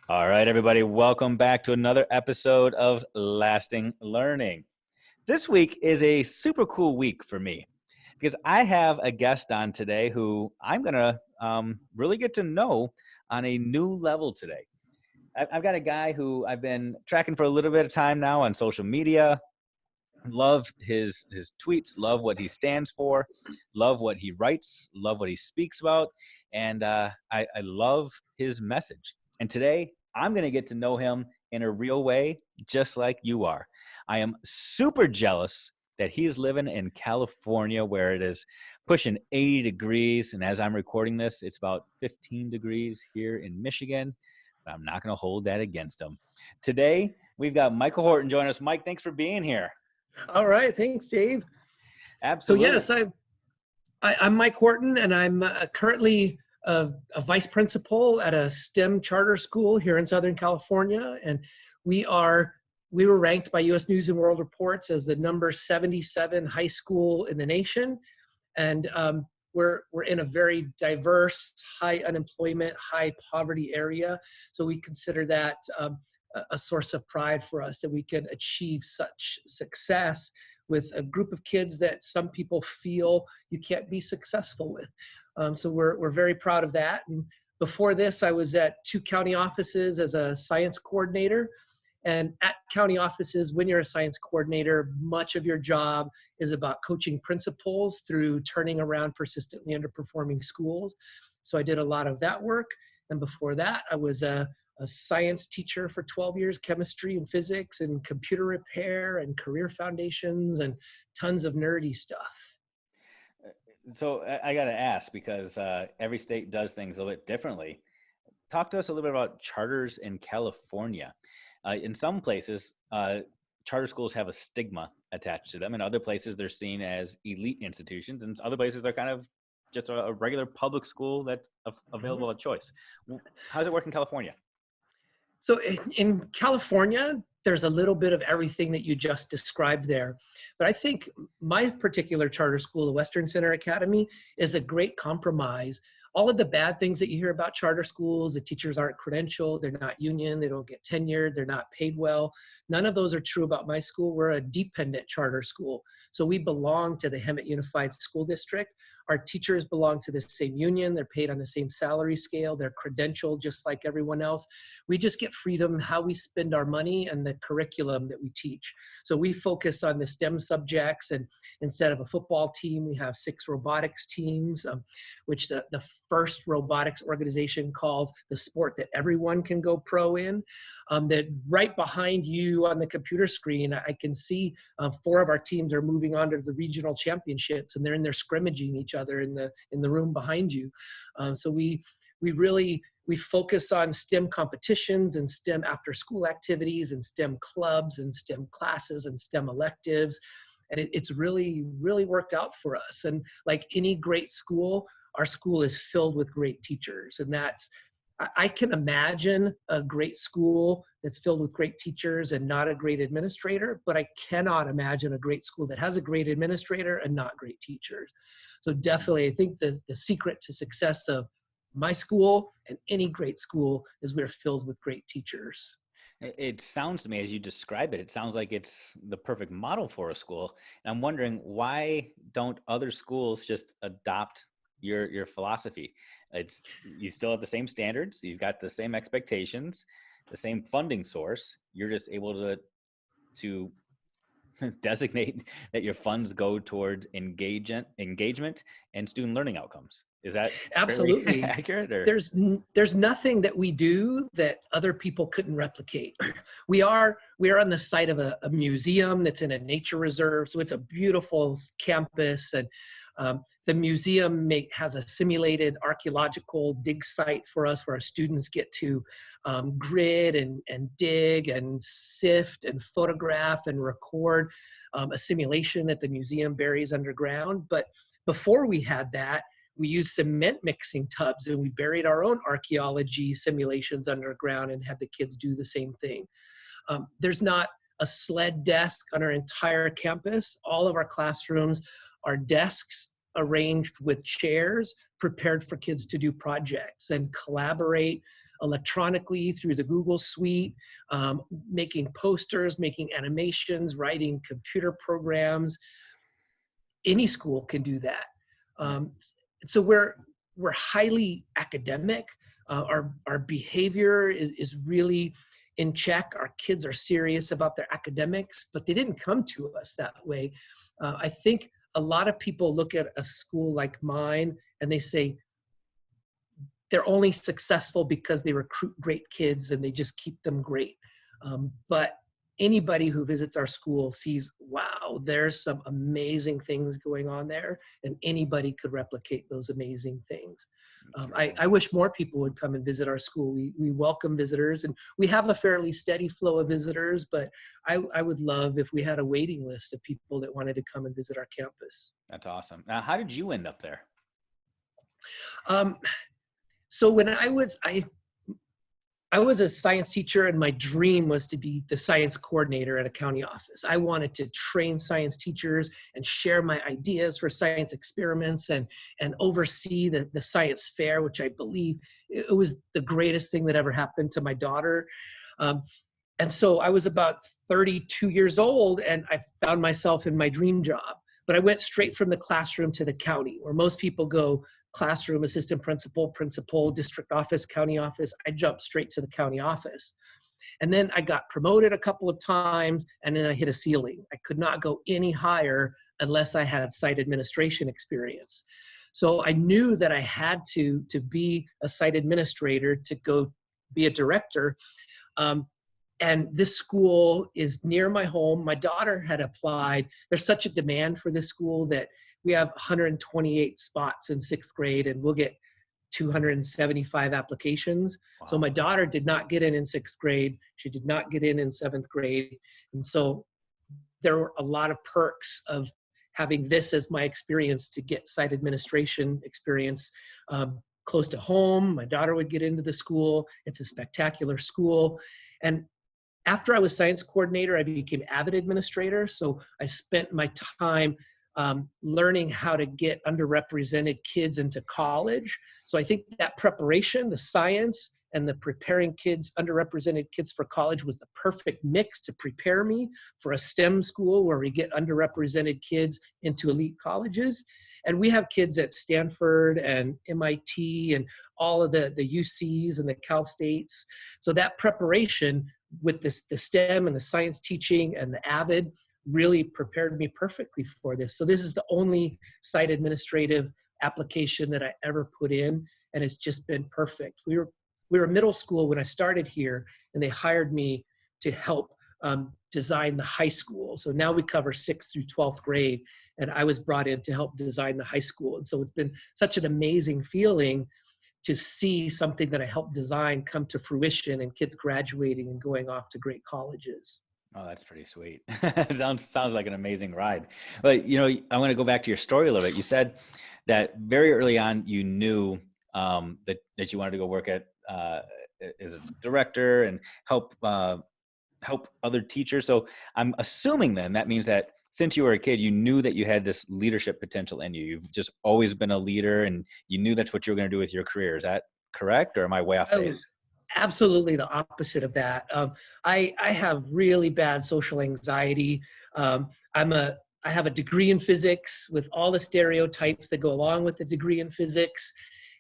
All right, everybody, welcome back to another episode of Lasting Learning. This week is a super cool week for me because I have a guest on today who I'm going to really get to know on a new level today. I've got a guy who I've been tracking for a little bit of time now on social media. Love his tweets, love what he stands for, love what he writes, love what he speaks about, and I love his message. And today, I'm going to get to know him in a real way, just like you are. I am super jealous that he is living in California where it is pushing 80 degrees. And as I'm recording this, it's about 15 degrees here in Michigan. But I'm not going to hold that against him. Today, we've got Michael Horton joining us. Mike, thanks for being here. All right. Thanks, Dave. Absolutely. So yes, I'm Mike Horton, and I'm currently a vice principal at a STEM charter school here in Southern California. And we were ranked by U.S. News and World Reports as the number 77 high school in the nation. And we're in a very diverse, high unemployment, high poverty area. So we consider that a source of pride for us that we can achieve such success with a group of kids that some people feel you can't be successful with. So we're very proud of that. And before this, I was at 2 county offices as a science coordinator. And at county offices, when you're a science coordinator, much of your job is about coaching principals through turning around persistently underperforming schools. So I did a lot of that work. And before that, I was a science teacher for 12 years, chemistry and physics and computer repair and career foundations and tons of nerdy stuff. So I got to ask, because every state does things a little bit differently. Talk to us a little bit about charters in California. In some places, charter schools have a stigma attached to them. In other places, they're seen as elite institutions. And other places, they're kind of just a regular public school that's available at choice. How does it work in California? So in California, there's a little bit of everything that you just described there. But I think my particular charter school, the Western Center Academy, is a great compromise. All of the bad things that you hear about charter schools, the teachers aren't credentialed, they're not union, they don't get tenured, they're not paid well. None of those are true about my school. We're a dependent charter school. So we belong to the Hemet Unified School District. Our teachers belong to the same union. They're paid on the same salary scale. They're credentialed just like everyone else. We just get freedom how we spend our money and the curriculum that we teach. So we focus on the STEM subjects, and instead of a football team, we have 6 robotics teams, which the first robotics organization calls the sport that everyone can go pro in. That right behind you on the computer screen, I can see 4 of our teams are moving on to the regional championships, and they're in there scrimmaging each other in the room behind you. So we focus on STEM competitions and STEM after school activities and STEM clubs and STEM classes and STEM electives. And it's really, really worked out for us. And like any great school, our school is filled with great teachers. And I can imagine a great school that's filled with great teachers and not a great administrator, but I cannot imagine a great school that has a great administrator and not great teachers. So definitely, I think the secret to success of my school and any great school is we're filled with great teachers. It sounds to me, as you describe it, it sounds like it's the perfect model for a school. And I'm wondering, why don't other schools just adopt your philosophy? You still have the same standards, you've got the same expectations, the same funding source. You're just able to designate that your funds go towards engagement and student learning outcomes. Is that absolutely accurate? Or? There's nothing that we do that other people couldn't replicate. We are on the site of a museum that's in a nature reserve, so it's a beautiful campus, and the museum has a simulated archaeological dig site for us where our students get to grid and dig and sift and photograph and record a simulation that the museum buries underground. But before we had that, we used cement mixing tubs, and we buried our own archaeology simulations underground and had the kids do the same thing. There's not a sled desk on our entire campus. All of our classrooms are desks arranged with chairs prepared for kids to do projects and collaborate electronically through the Google Suite, making posters, making animations, writing computer programs. Any school can do that. So we're highly academic. Our behavior is really in check. Our kids are serious about their academics, but they didn't come to us that way. I think a lot of people look at a school like mine and they say they're only successful because they recruit great kids and they just keep them great. But anybody who visits our school sees, wow, there's some amazing things going on there, and anybody could replicate those amazing things. I wish more people would come and visit our school. We welcome visitors, and we have a fairly steady flow of visitors, but I would love if we had a waiting list of people that wanted to come and visit our campus. That's awesome. Now, how did you end up there? So when I was a science teacher, and my dream was to be the science coordinator at a county office. I wanted to train science teachers and share my ideas for science experiments and oversee the science fair, which I believe it was the greatest thing that ever happened to my daughter. And so I was about 32 years old, and I found myself in my dream job. But I went straight from the classroom to the county, where most people go classroom, assistant principal, principal, district office, county office. I jumped straight to the county office. And then I got promoted a couple of times, and then I hit a ceiling. I could not go any higher unless I had site administration experience. So I knew that I had to be a site administrator to go be a director. And this school is near my home. My daughter had applied. There's such a demand for this school that we have 128 spots in 6th grade, and we'll get 275 applications. Wow. So my daughter did not get in 6th grade. She did not get in 7th grade. And so there were a lot of perks of having this as my experience to get site administration experience close to home. My daughter would get into the school. It's a spectacular school. And after I was science coordinator, I became avid administrator. So I spent my time learning how to get underrepresented kids into college. So I think that preparation, the science, and the preparing kids, underrepresented kids for college was the perfect mix to prepare me for a STEM school where we get underrepresented kids into elite colleges. And we have kids at Stanford and MIT and all of the UCs and the Cal States. So that preparation with the STEM and the science teaching and the AVID really prepared me perfectly for this. So this is the only site administrative application that I ever put in, and it's just been perfect. We were middle school when I started here, and they hired me to help design the high school. So now we cover 6th through 12th grade, and I was brought in to help design the high school. And so it's been such an amazing feeling to see something that I helped design come to fruition and kids graduating and going off to great colleges. Oh, that's pretty sweet. Sounds like an amazing ride. But, you know, I want to go back to your story a little bit. You said that very early on, you knew that you wanted to go work at as a director and help other teachers. So I'm assuming then that means that since you were a kid, you knew that you had this leadership potential in you. You've just always been a leader, and you knew that's what you were going to do with your career. Is that correct, or am I way off base? Absolutely the opposite of that. I have really bad social anxiety. I have a degree in physics with all the stereotypes that go along with the degree in physics.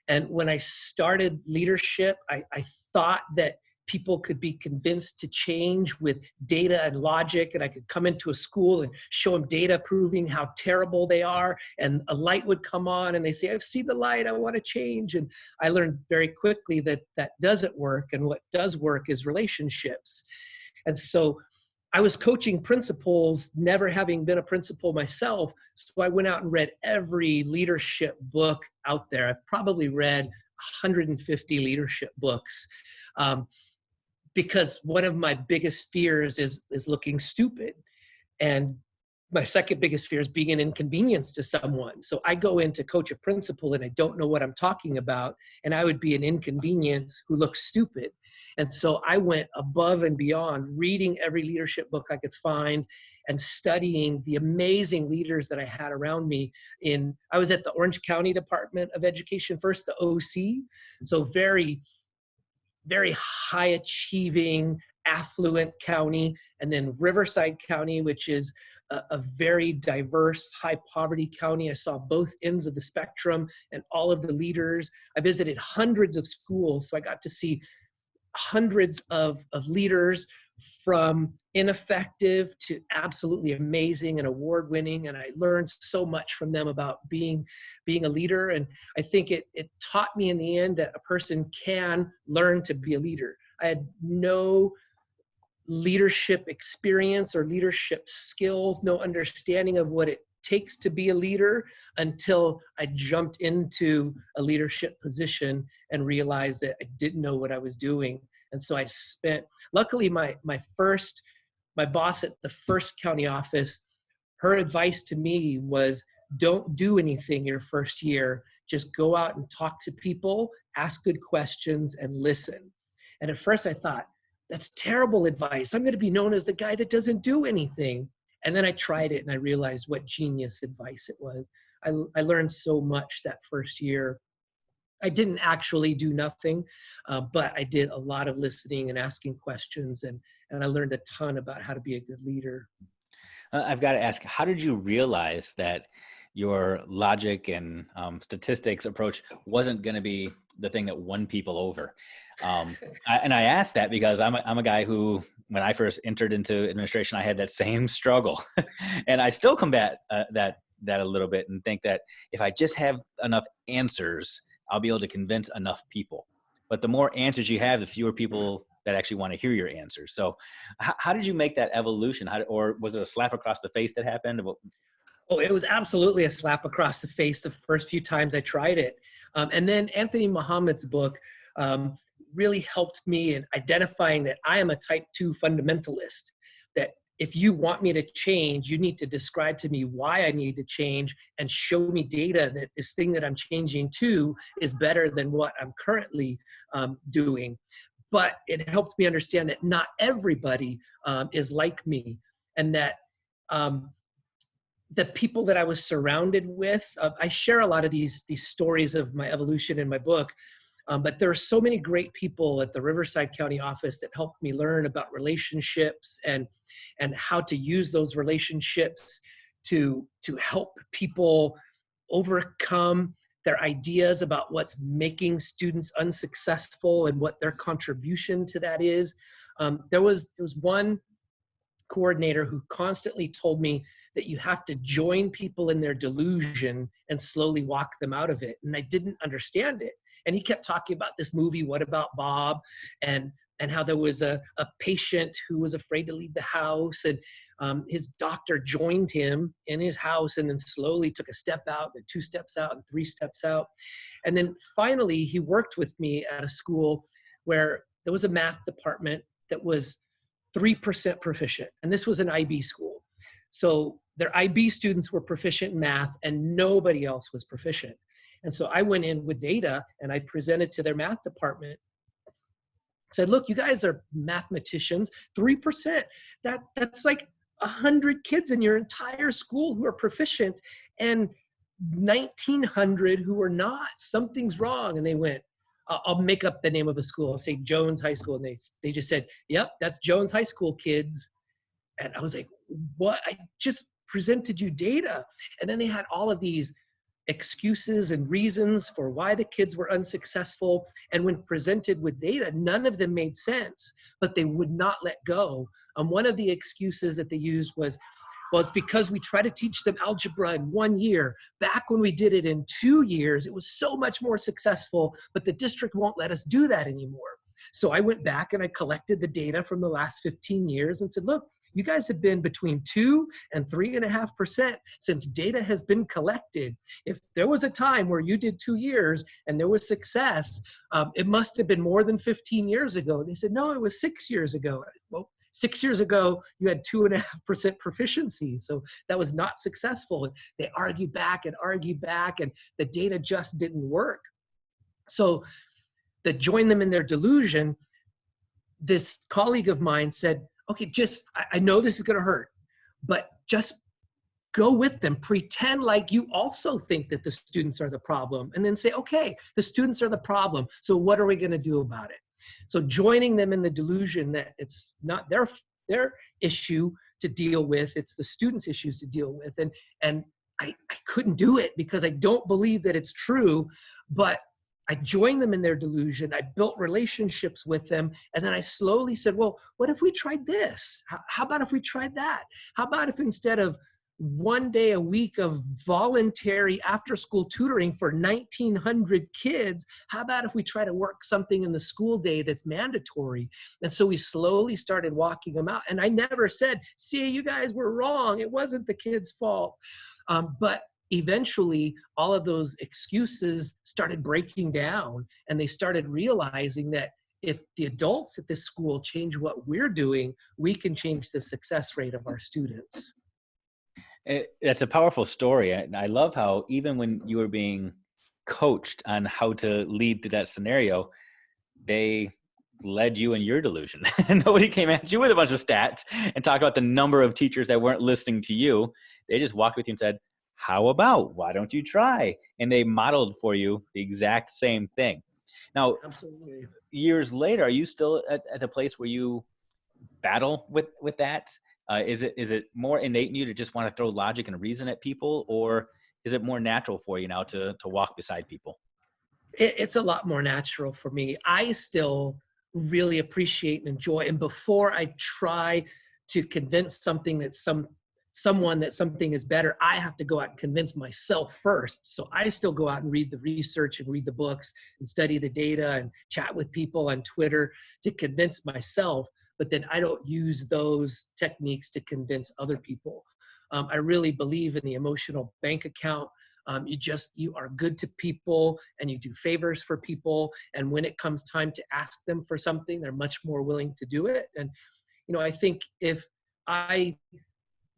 And when I started leadership, I thought that people could be convinced to change with data and logic, and I could come into a school and show them data proving how terrible they are, and a light would come on and they say, I've seen the light, I want to change. And I learned very quickly that that doesn't work, and what does work is relationships. And so I was coaching principals, never having been a principal myself, so I went out and read every leadership book out there. I've probably read 150 leadership books. Because one of my biggest fears is looking stupid. And my second biggest fear is being an inconvenience to someone. So I go in to coach a principal and I don't know what I'm talking about, and I would be an inconvenience who looks stupid. And so I went above and beyond, reading every leadership book I could find and studying the amazing leaders that I had around me. I was at the Orange County Department of Education first, the OC. So very very high achieving, affluent county, and then Riverside County, which is a very diverse, high poverty county. I saw both ends of the spectrum and all of the leaders. I visited hundreds of schools, so I got to see hundreds of leaders from ineffective to absolutely amazing and award winning, and I learned so much from them about being a leader. And I think it taught me in the end that a person can learn to be a leader. I had no leadership experience or leadership skills, no understanding of what it takes to be a leader until I jumped into a leadership position and realized that I didn't know what I was doing. And so I spent, luckily my boss at the first county office, her advice to me was, don't do anything your first year. Just go out and talk to people, ask good questions, and listen. And at first I thought, that's terrible advice. I'm going to be known as the guy that doesn't do anything. And then I tried it and I realized what genius advice it was. I learned so much that first year. I didn't actually do nothing, but I did a lot of listening and asking questions, and I learned a ton about how to be a good leader. I've got to ask, how did you realize that your logic and statistics approach wasn't going to be the thing that won people over? And I asked that because I'm a guy who, when I first entered into administration, I had that same struggle, and I still combat that a little bit, and think that if I just have enough answers, I'll be able to convince enough people. But the more answers you have, the fewer people that actually want to hear your answers. So how did you make that evolution? Or was it a slap across the face that happened? Oh, it was absolutely a slap across the face the first few times I tried it. And then Anthony Muhammad's book really helped me in identifying that I am a type 2 fundamentalist, that if you want me to change, you need to describe to me why I need to change and show me data that this thing that I'm changing to is better than what I'm currently doing. But it helped me understand that not everybody is like me, and that the people that I was surrounded with, I share a lot of these stories of my evolution in my book, but there are so many great people at the Riverside County office that helped me learn about relationships and how to use those relationships to help people overcome their ideas about what's making students unsuccessful and what their contribution to that is. There was one coordinator who constantly told me that you have to join people in their delusion and slowly walk them out of it. And I didn't understand it. And he kept talking about this movie, What About Bob? And how there was a patient who was afraid to leave the house, and his doctor joined him in his house and then slowly took a step out, and 2 steps out, and 3 steps out. And then finally, he worked with me at a school where there was a math department that was 3% proficient. And this was an IB school. So their IB students were proficient in math and nobody else was proficient. And so I went in with data and I presented to their math department, said, look, you guys are mathematicians, 3%, that's like 100 kids in your entire school who are proficient and 1,900 who are not. Something's wrong. And they went, I'll make up the name of the school. I'll say Jones High School. And they just said, yep, that's Jones High School kids. And I was like, what? I just presented you data. And then they had all of these excuses and reasons for why the kids were unsuccessful. And when presented with data, none of them made sense, but they would not let go. One of the excuses that they used was, well, it's because we try to teach them algebra in 1 year. Back when we did it in 2 years, it was so much more successful, but the district won't let us do that anymore. So I went back and I collected the data from the last 15 years and said, look, you guys have been between 2 and 3.5% since data has been collected. If there was a time where you did 2 years and there was success, it must have been more than 15 years ago. And they said, no, it was 6 years ago. Well, 6 years ago, you had 2.5% proficiency. So that was not successful. And they argued back, and the data just didn't work. So to join them in their delusion, this colleague of mine said, okay, I know this is going to hurt, but just go with them. Pretend like you also think that the students are the problem, and then say, okay, the students are the problem. So what are we going to do about it? So joining them in the delusion that it's not their issue to deal with, it's the students' issues to deal with. And I couldn't do it because I don't believe that it's true, but I joined them in their delusion. I built relationships with them. And then I slowly said, well, what if we tried this? How about if we tried that? How about if instead of one day a week of voluntary after-school tutoring for 1,900 kids, how about if we try to work something in the school day that's mandatory? And so we slowly started walking them out. And I never said, see, you guys were wrong. It wasn't the kids' fault. But eventually, all of those excuses started breaking down, and they started realizing that if the adults at this school change what we're doing, we can change the success rate of our students. It's a powerful story. And I love how even when you were being coached on how to lead to that scenario, they led you in your delusion. Nobody came at you with a bunch of stats and talked about the number of teachers that weren't listening to you. They just walked with you and said, how about, why don't you try? And they modeled for you the exact same thing. Now, Absolutely. Years later, are you still at the place where you battle with that? Is it more innate in you to just want to throw logic and reason at people, or is it more natural for you now to walk beside people? It's a lot more natural for me. I still really appreciate and enjoy. And before I try to convince something that someone that something is better, I have to go out and convince myself first. So I still go out and read the research and read the books and study the data and chat with people on Twitter to convince myself. But then I don't use those techniques to convince other people. I really believe in the emotional bank account. You are good to people and you do favors for people. And when it comes time to ask them for something, they're much more willing to do it. And, I think if I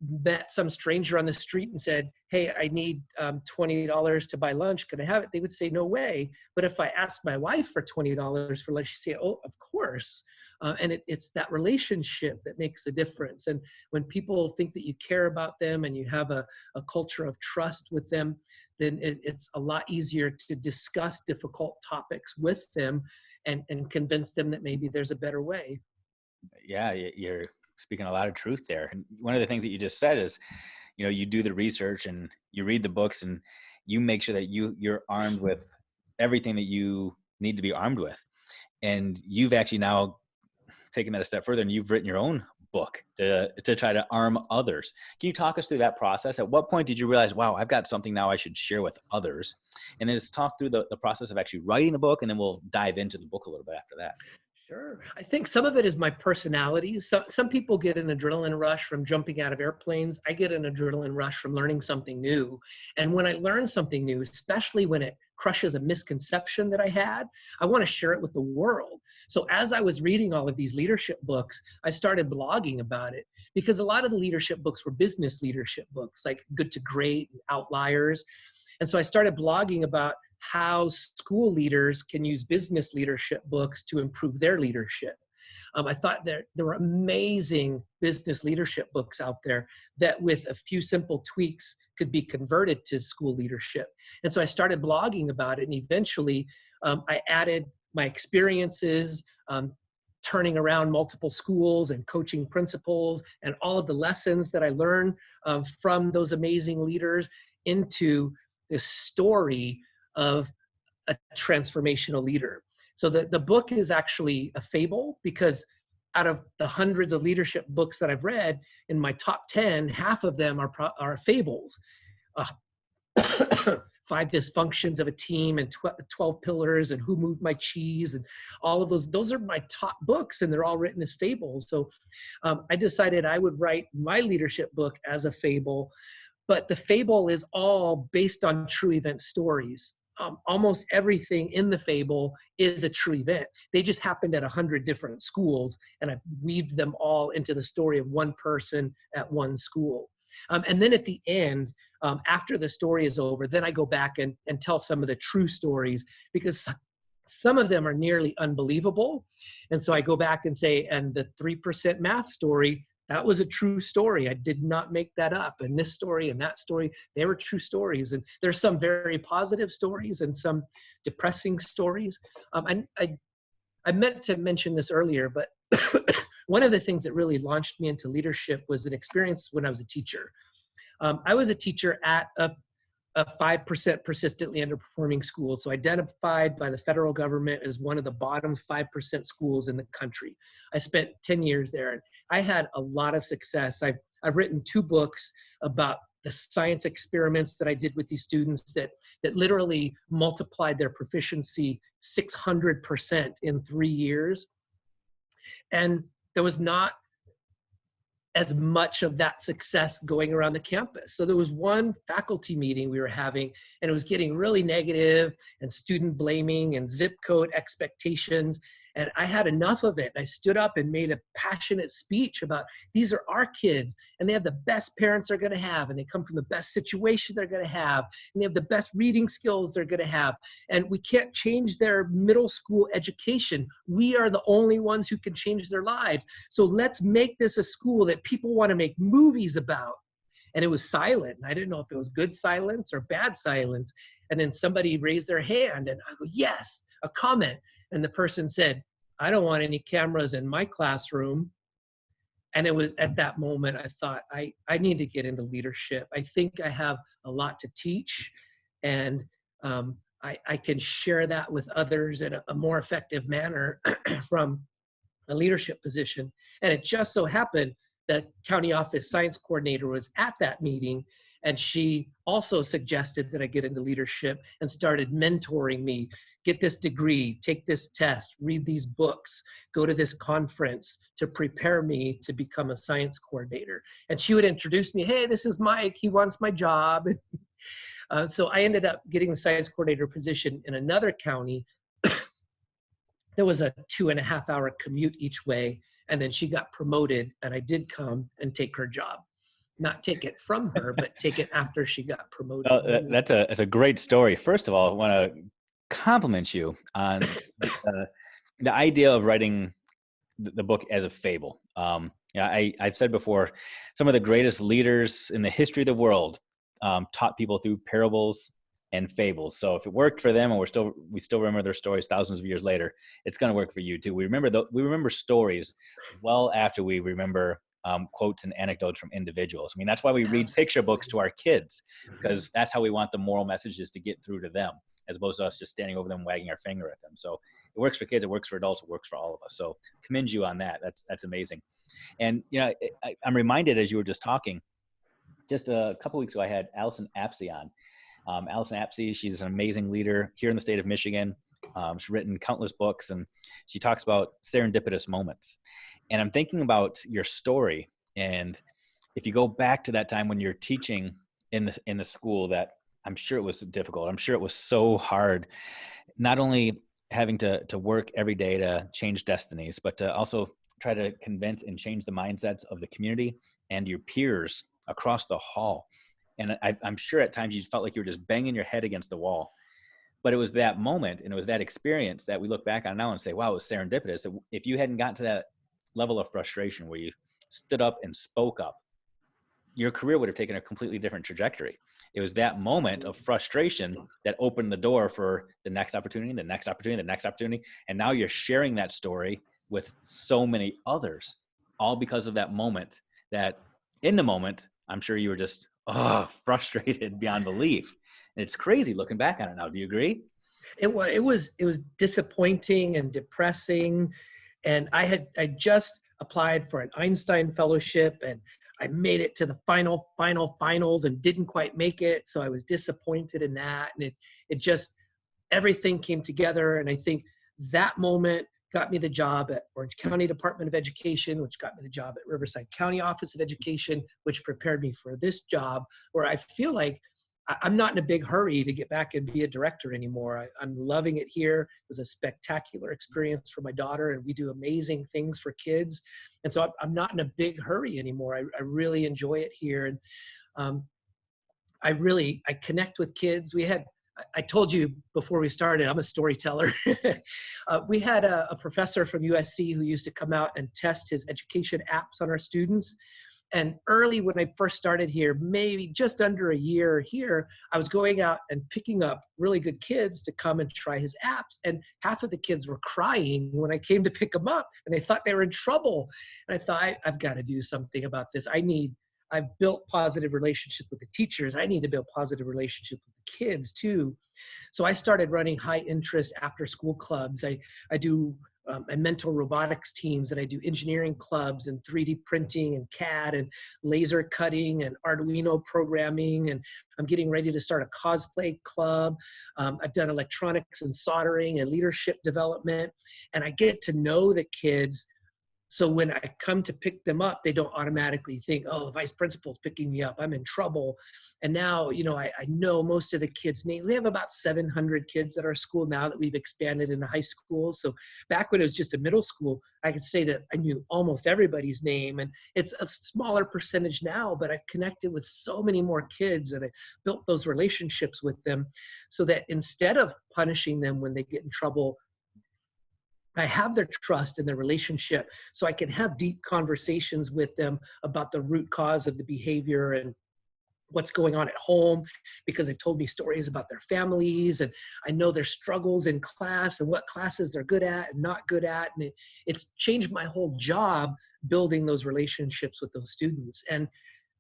met some stranger on the street and said, hey, I need $20 to buy lunch, can I have it? They would say, no way. But if I asked my wife for $20 for lunch, she'd say, oh, of course. And it's that relationship that makes a difference. And when people think that you care about them and you have a culture of trust with them, then it's a lot easier to discuss difficult topics with them and convince them that maybe there's a better way. Yeah, you're speaking a lot of truth there. And one of the things that you just said is, you do the research and you read the books and you make sure that you're armed with everything that you need to be armed with. And you've actually now taken that a step further and you've written your own book to try to arm others. Can you talk us through that process? At what point did you realize, wow, I've got something now I should share with others? And then just talk through the process of actually writing the book, and then we'll dive into the book a little bit after that. Sure. I think some of it is my personality. Some people get an adrenaline rush from jumping out of airplanes. I get an adrenaline rush from learning something new. And when I learn something new, especially when it crushes a misconception that I had, I want to share it with the world. So as I was reading all of these leadership books, I started blogging about it because a lot of the leadership books were business leadership books, like Good to Great and Outliers. And so I started blogging about how school leaders can use business leadership books to improve their leadership. I thought there were amazing business leadership books out there that with a few simple tweaks could be converted to school leadership. And so I started blogging about it, and eventually I added my experiences turning around multiple schools and coaching principals and all of the lessons that I learned from those amazing leaders into this story of a transformational leader. So the book is actually a fable, because out of the hundreds of leadership books that I've read, in my top 10, half of them are fables. 5 dysfunctions of a team and 12 pillars and Who Moved My Cheese and all of those are my top books, and they're all written as fables. So I decided I would write my leadership book as a fable, but the fable is all based on true event stories. Almost everything in the fable is a true event. They just happened at 100 different schools, and I weaved them all into the story of one person at one school. And then at the end, after the story is over, then I go back and tell some of the true stories, because some of them are nearly unbelievable. And so I go back and say, and the 3% math story, that was a true story. I did not make that up. And this story and that story, they were true stories. And there's some very positive stories and some depressing stories. I meant to mention this earlier, but one of the things that really launched me into leadership was an experience when I was a teacher. I was a teacher at a 5% persistently underperforming school, so identified by the federal government as one of the bottom 5% schools in the country. I spent 10 years there, and I had a lot of success. I've written 2 books about the science experiments that I did with these students that literally multiplied their proficiency 600% in 3 years. And there was not as much of that success going around the campus. So there was one faculty meeting we were having, and it was getting really negative and student blaming and zip code expectations. And I had enough of it. I stood up and made a passionate speech about these are our kids, and they have the best parents they're gonna have, and they come from the best situation they're gonna have, and they have the best reading skills they're gonna have. And we can't change their middle school education. We are the only ones who can change their lives. So let's make this a school that people wanna make movies about. And it was silent. I didn't know if it was good silence or bad silence. And then somebody raised their hand, and I go, yes, a comment. And the person said, I don't want any cameras in my classroom. And it was at that moment, I thought, I need to get into leadership. I think I have a lot to teach, and I can share that with others in a more effective manner from a leadership position. And it just so happened that county office science coordinator was at that meeting, and she also suggested that I get into leadership and started mentoring me. Get this degree, take this test, read these books, go to this conference to prepare me to become a science coordinator. And she would introduce me, hey, this is Mike, he wants my job. So I ended up getting the science coordinator position in another county. There was a 2.5-hour commute each way, and then she got promoted, and I did come and take her job. Not take it from her, but take it after she got promoted. That's a great story. First of all, I want to compliment you on the idea of writing the book as a fable. I've said before, some of the greatest leaders in the history of the world taught people through parables and fables. So if it worked for them, and we still remember their stories thousands of years later, it's going to work for you too. We remember stories well after we remember quotes and anecdotes from individuals. I mean, that's why we read picture books to our kids, because that's how we want the moral messages to get through to them, as opposed to us just standing over them, wagging our finger at them. So it works for kids, it works for adults, it works for all of us. So commend you on that. That's amazing. And I'm reminded as you were just talking, just a couple weeks ago, I had Allison Apsey on. Allison Apsey, she's an amazing leader here in the state of Michigan. She's written countless books, and she talks about serendipitous moments. And I'm thinking about your story, and if you go back to that time when you're teaching in the school, that I'm sure it was difficult. I'm sure it was so hard, not only having to work every day to change destinies, but to also try to convince and change the mindsets of the community and your peers across the hall. And I'm sure at times you felt like you were just banging your head against the wall. But it was that moment, and it was that experience that we look back on now and say, wow, it was serendipitous. If you hadn't gotten to that level of frustration where you stood up and spoke up, your career would have taken a completely different trajectory. It was that moment of frustration that opened the door for the next opportunity, the next opportunity, the next opportunity. And now you're sharing that story with so many others, all because of that moment, that in the moment, I'm sure you were just frustrated beyond belief. And it's crazy looking back on it now. Do you agree? It was disappointing and depressing. And I just applied for an Einstein fellowship, and I made it to the finals and didn't quite make it. So I was disappointed in that. And it just, everything came together. And I think that moment got me the job at Orange County Department of Education, which got me the job at Riverside County Office of Education, which prepared me for this job, where I feel like I'm not in a big hurry to get back and be a director anymore. I'm loving it here. It was a spectacular experience for my daughter, and we do amazing things for kids. And so I'm not in a big hurry anymore. I really enjoy it here. And I connect with kids. I told you before we started, I'm a storyteller. We had a professor from USC who used to come out and test his education apps on our students. And early when I first started here, maybe just under a year here, I was going out and picking up really good kids to come and try his apps. And half of the kids were crying when I came to pick them up, and they thought they were in trouble. And I thought, I've got to do something about this. I've built positive relationships with the teachers. I need to build positive relationships with the kids too. So I started running high interest after school clubs. I mentor robotics teams, and I do engineering clubs and 3D printing and CAD and laser cutting and Arduino programming. And I'm getting ready to start a cosplay club. I've done electronics and soldering and leadership development. And I get to know the kids. So when I come to pick them up, they don't automatically think, oh, the vice principal's picking me up, I'm in trouble. And now, I know most of the kids' names. We have about 700 kids at our school now that we've expanded into high school. So back when it was just a middle school, I could say that I knew almost everybody's name. And it's a smaller percentage now, but I've connected with so many more kids, and I built those relationships with them so that instead of punishing them when they get in trouble, I have their trust and their relationship, so I can have deep conversations with them about the root cause of the behavior and what's going on at home, because they've told me stories about their families, and I know their struggles in class and what classes they're good at and not good at. And it's changed my whole job building those relationships with those students. And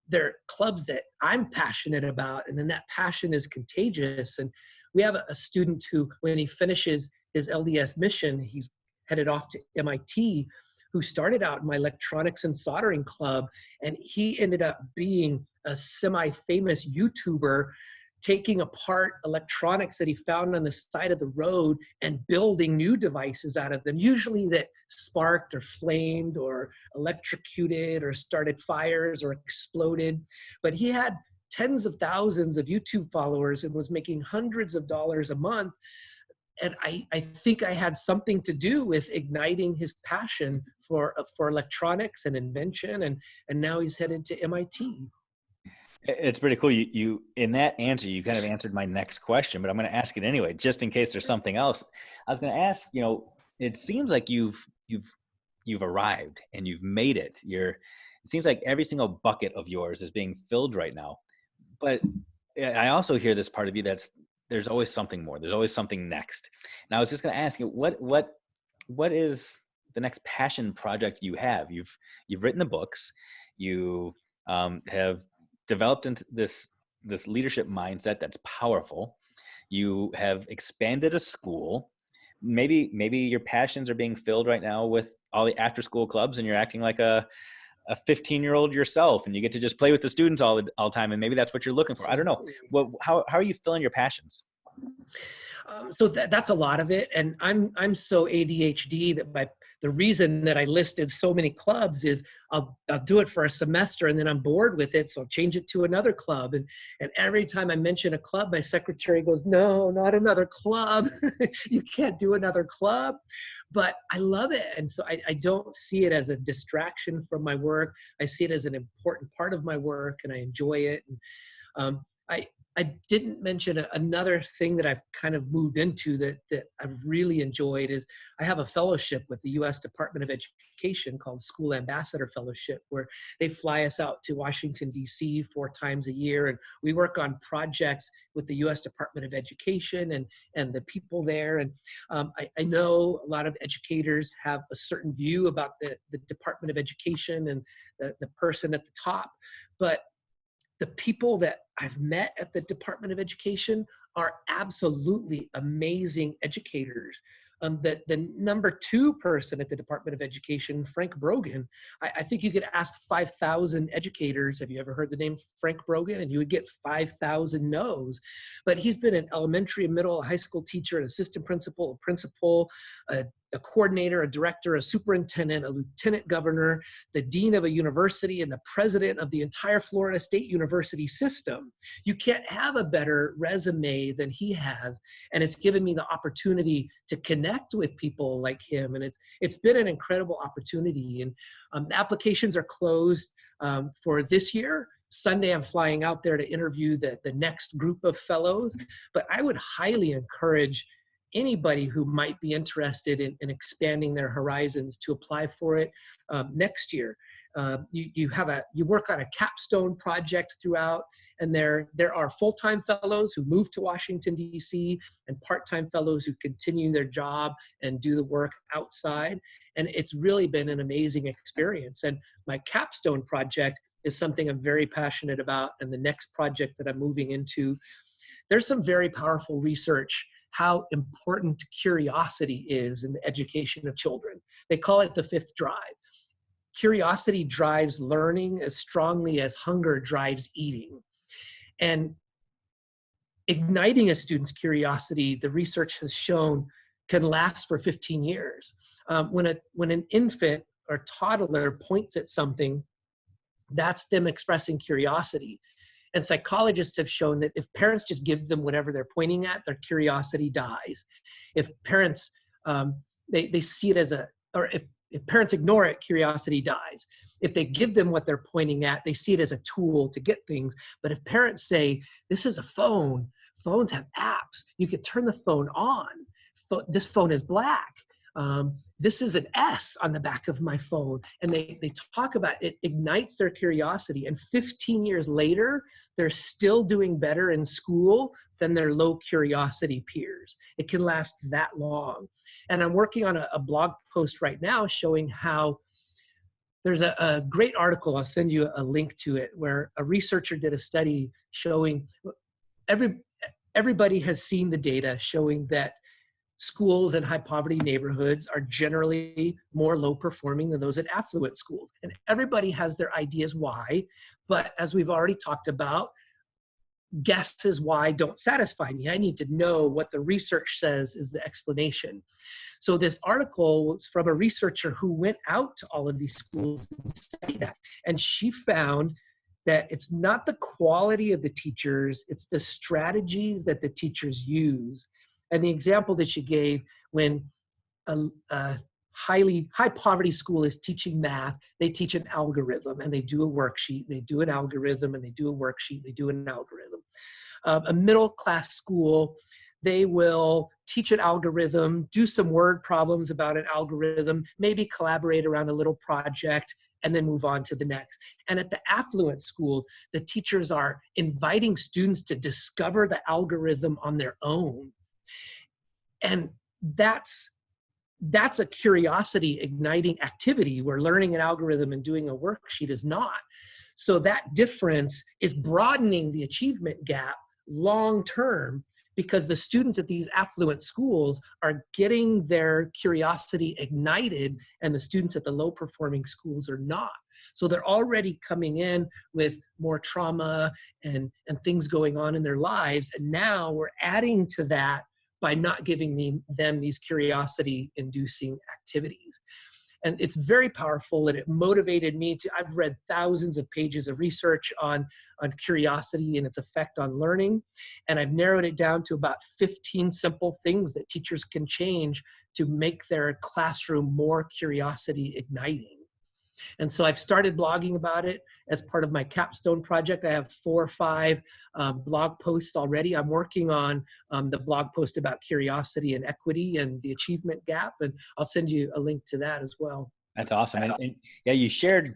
they're clubs that I'm passionate about, and then that passion is contagious. And we have a student who, when he finishes his LDS mission, he's headed off to MIT, who started out in my electronics and soldering club. And he ended up being a semi-famous YouTuber, taking apart electronics that he found on the side of the road and building new devices out of them, usually that sparked or flamed or electrocuted or started fires or exploded. But he had tens of thousands of YouTube followers and was making hundreds of dollars a month. And I think I had something to do with igniting his passion for electronics and invention, and now he's headed to MIT. It's pretty cool. You in that answer, you kind of answered my next question, but I'm going to ask it anyway, just in case there's something else. I was going to ask, it seems like you've arrived and you've made it. It seems like every single bucket of yours is being filled right now. But I also hear this part of you there's always something more. There's always something next. And I was just going to ask you, what is the next passion project you have? You've written the books. You have developed into this leadership mindset that's powerful. You have expanded a school. Maybe your passions are being filled right now with all the after school clubs, and you're acting like a 15-year-old yourself, and you get to just play with the students all the time. And maybe that's what you're looking for. I don't know. How are you filling your passions? So that's a lot of it. And I'm so ADHD that the reason that I listed so many clubs is I'll do it for a semester and then I'm bored with it. So I'll change it to another club. And every time I mention a club, my secretary goes, no, not another club. You can't do another club. But I love it. And so I don't see it as a distraction from my work. I see it as an important part of my work, and I enjoy it. And I didn't mention another thing that I've kind of moved into that I've really enjoyed is I have a fellowship with the U.S. Department of Education called School Ambassador Fellowship, where they fly us out to Washington, D.C. 4 times a year. And we work on projects with the U.S. Department of Education and the people there. And I know a lot of educators have a certain view about the Department of Education and the person at the top. But the people that I've met at the Department of Education are absolutely amazing educators. The number 2 person at the Department of Education, Frank Brogan, I think you could ask 5,000 educators, have you ever heard the name Frank Brogan? And you would get 5,000 no's. But he's been an elementary and middle, high school teacher, an assistant principal, a principal, a coordinator, a director, a superintendent, a lieutenant governor, the dean of a university, and the president of the entire Florida State University system. You can't have a better resume than he has. And it's given me the opportunity to connect with people like him. And it's been an incredible opportunity. And the applications are closed for this year. Sunday, I'm flying out there to interview the next group of fellows. But I would highly encourage anybody who might be interested in expanding their horizons to apply for it next year. You work on a capstone project throughout, and there are full-time fellows who move to Washington, D.C., and part-time fellows who continue their job and do the work outside. And it's really been an amazing experience. And my capstone project is something I'm very passionate about. And the next project that I'm moving into, there's some very powerful research how important curiosity is in the education of children. They call it the fifth drive. Curiosity drives learning as strongly as hunger drives eating. And igniting a student's curiosity, the research has shown, can last for 15 years. When an infant or toddler points at something, that's them expressing curiosity. And psychologists have shown that if parents just give them whatever they're pointing at, their curiosity dies. If parents, they see it as if parents ignore it, curiosity dies. If they give them what they're pointing at, they see it as a tool to get things. But if parents say, this is a phone, phones have apps, you could turn the phone on. This phone is black. This is an S on the back of my phone. And they talk about it ignites their curiosity. And 15 years later, they're still doing better in school than their low curiosity peers. It can last that long. And I'm working on a blog post right now showing how there's a great article, I'll send you a link to it, where a researcher did a study showing everybody has seen the data showing that schools in high poverty neighborhoods are generally more low performing than those at affluent schools. And everybody has their ideas why, but as we've already talked about, guesses why don't satisfy me. I need to know what the research says is the explanation. So this article was from a researcher who went out to all of these schools and studied that. And she found that it's not the quality of the teachers, it's the strategies that the teachers use. And the example that she gave, when a high poverty school is teaching math, they teach an algorithm and they do a worksheet, they do an algorithm and they do a worksheet, they do an algorithm. A middle class school, they will teach an algorithm, do some word problems about an algorithm, maybe collaborate around a little project, and then move on to the next. And at the affluent schools, the teachers are inviting students to discover the algorithm on their own. And that's a curiosity igniting activity where learning an algorithm and doing a worksheet is not. So that difference is broadening the achievement gap long term, because the students at these affluent schools are getting their curiosity ignited and the students at the low performing schools are not. So they're already coming in with more trauma and things going on in their lives. And now we're adding to that by not giving them these curiosity-inducing activities. And it's very powerful, and it motivated me to, I've read thousands of pages of research on curiosity and its effect on learning, and I've narrowed it down to about 15 simple things that teachers can change to make their classroom more curiosity-igniting. And so I've started blogging about it as part of my capstone project. I have 4 or 5 blog posts already. I'm working on the blog post about curiosity and equity and the achievement gap, and I'll send you a link to that as well. That's awesome. And yeah, you shared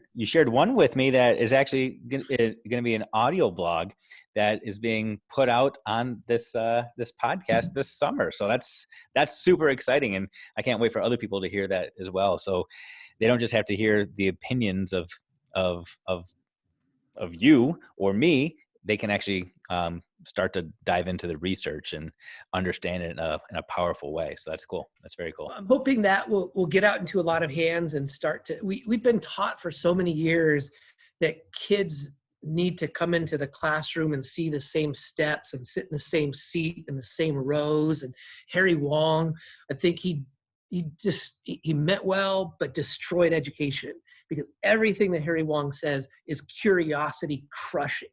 one with me that is actually going to be an audio blog that is being put out on this podcast this summer. So that's super exciting, and I can't wait for other people to hear that as well. So they don't just have to hear the opinions of you or me. They can actually start to dive into the research and understand it in a powerful way. So that's cool. That's very cool. I'm hoping that will get out into a lot of hands and start to, we've been taught for so many years that kids need to come into the classroom and see the same steps and sit in the same seat in the same rows. And Harry Wong, I think he meant well, but destroyed education, because everything that Harry Wong says is curiosity crushing.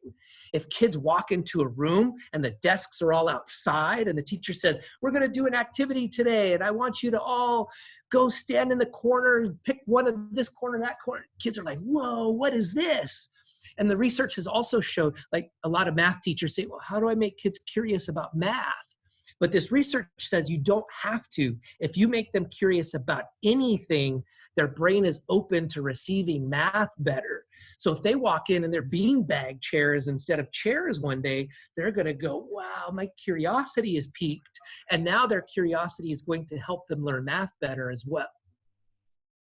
If kids walk into a room and the desks are all outside and the teacher says, we're going to do an activity today and I want you to all go stand in the corner and pick one of this corner, that corner. Kids are like, whoa, what is this? And the research has also showed, like, a lot of math teachers say, well, how do I make kids curious about math? But this research says you don't have to. If you make them curious about anything, their brain is open to receiving math better. So if they walk in and they're beanbag chairs instead of chairs one day, they're going to go, wow, my curiosity is piqued. And now their curiosity is going to help them learn math better as well.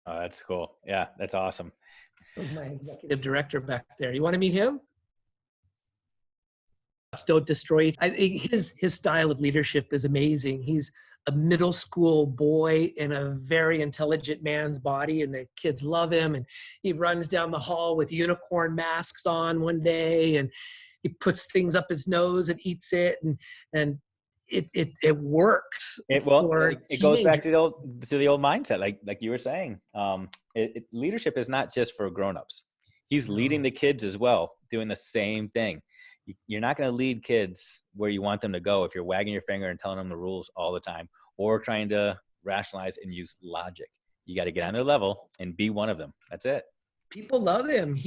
Oh, that's cool. Yeah, that's awesome. My executive director back there. You want to meet him? Don't destroy. I think his style of leadership is amazing. He's a middle school boy in a very intelligent man's body, and the kids love him. And he runs down the hall with unicorn masks on one day, and he puts things up his nose and eats it, and it works. It goes back to the old mindset, like you were saying. Leadership is not just for grown-ups. He's leading the kids as well, doing the same thing. You're not going to lead kids where you want them to go if you're wagging your finger and telling them the rules all the time, or trying to rationalize and use logic. You got to get on their level and be one of them. That's it. People love him.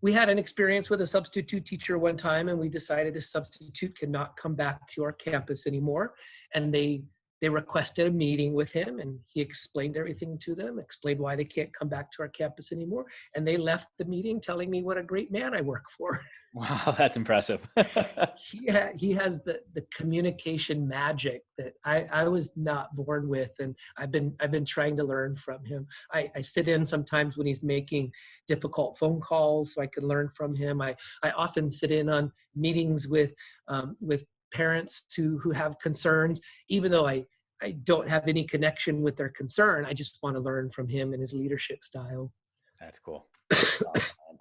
We had an experience with a substitute teacher one time, and we decided this substitute could not come back to our campus anymore. And they requested a meeting with him, and he explained everything to them, explained why they can't come back to our campus anymore. And they left the meeting telling me what a great man I work for. Wow, that's impressive. He has the communication magic that I was not born with, and I've been trying to learn from him. I sit in sometimes when he's making difficult phone calls so I can learn from him. I often sit in on meetings with parents who have concerns, even though I don't have any connection with their concern. I just want to learn from him and his leadership style. That's cool.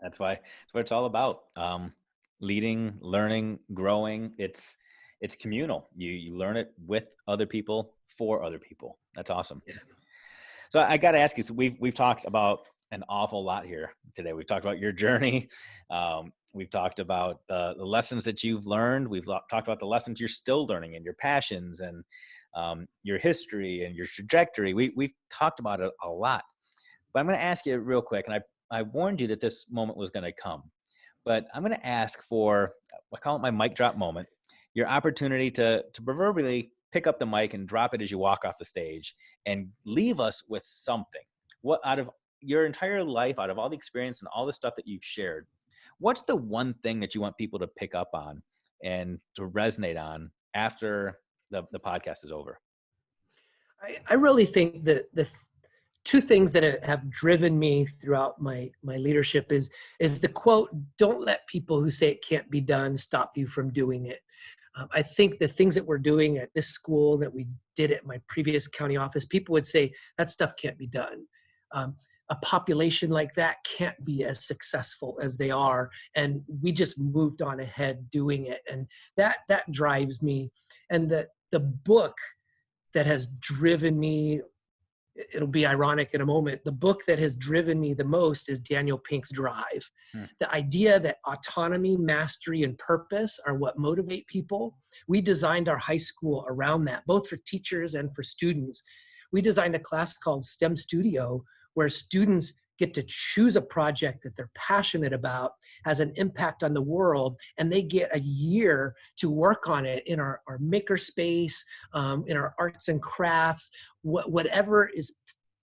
That's what it's all about. Leading, learning, growing. It's communal. You learn it with other people, for other people. That's awesome. Yeah. So I got to ask you, so we've talked about an awful lot here today. We've talked about your journey. We've talked about the lessons that you've learned. We've talked about the lessons you're still learning, and your passions, and your history and your trajectory. We've talked about it a lot. But I'm going to ask you real quick, and I warned you that this moment was going to come. But I'm going to ask for, I call it my mic drop moment, your opportunity to proverbially pick up the mic and drop it as you walk off the stage and leave us with something. What, out of your entire life, out of all the experience and all the stuff that you've shared, what's the one thing that you want people to pick up on and to resonate on after the podcast is over? I really think that the two things that have driven me throughout my leadership is the quote, "Don't let people who say it can't be done stop you from doing it." I think the things that we're doing at this school that we did at my previous county office, people would say that stuff can't be done. A population like that can't be as successful as they are. And we just moved on ahead doing it. And that drives me. And the book that has driven me, it'll be ironic in a moment, the book that has driven me the most is Daniel Pink's Drive. The idea that autonomy, mastery, and purpose are what motivate people. We designed our high school around that, both for teachers and for students. We designed a class called STEM Studio, where students get to choose a project that they're passionate about, has an impact on the world, and they get a year to work on it in our maker space, in our arts and crafts, whatever is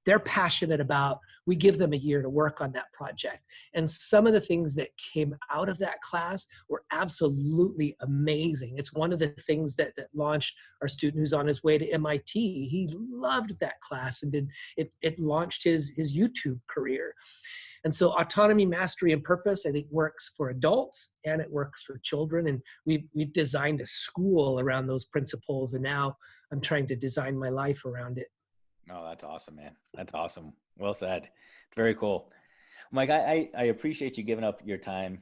they're passionate about, we give them a year to work on that project. And some of the things that came out of that class were absolutely amazing. It's one of the things that launched our student who's on his way to MIT. He loved that class, and it launched his YouTube career. And so autonomy, mastery, and purpose, I think, works for adults and it works for children. And we've designed a school around those principles, and now I'm trying to design my life around it. Oh, that's awesome, man. That's awesome. Well said. Very cool. Mike, I appreciate you giving up your time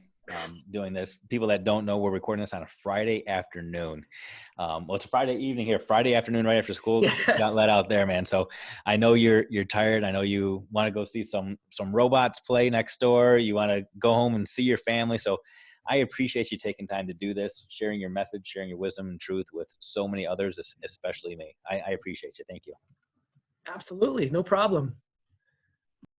doing this. People that don't know, we're recording this on a Friday afternoon. Well, it's a Friday evening here, Friday afternoon, right after school. Yes. Got let out there, man. So I know you're tired. I know you want to go see some robots play next door. You want to go home and see your family. So I appreciate you taking time to do this, sharing your message, sharing your wisdom and truth with so many others, especially me. I appreciate you. Thank you. Absolutely. No problem.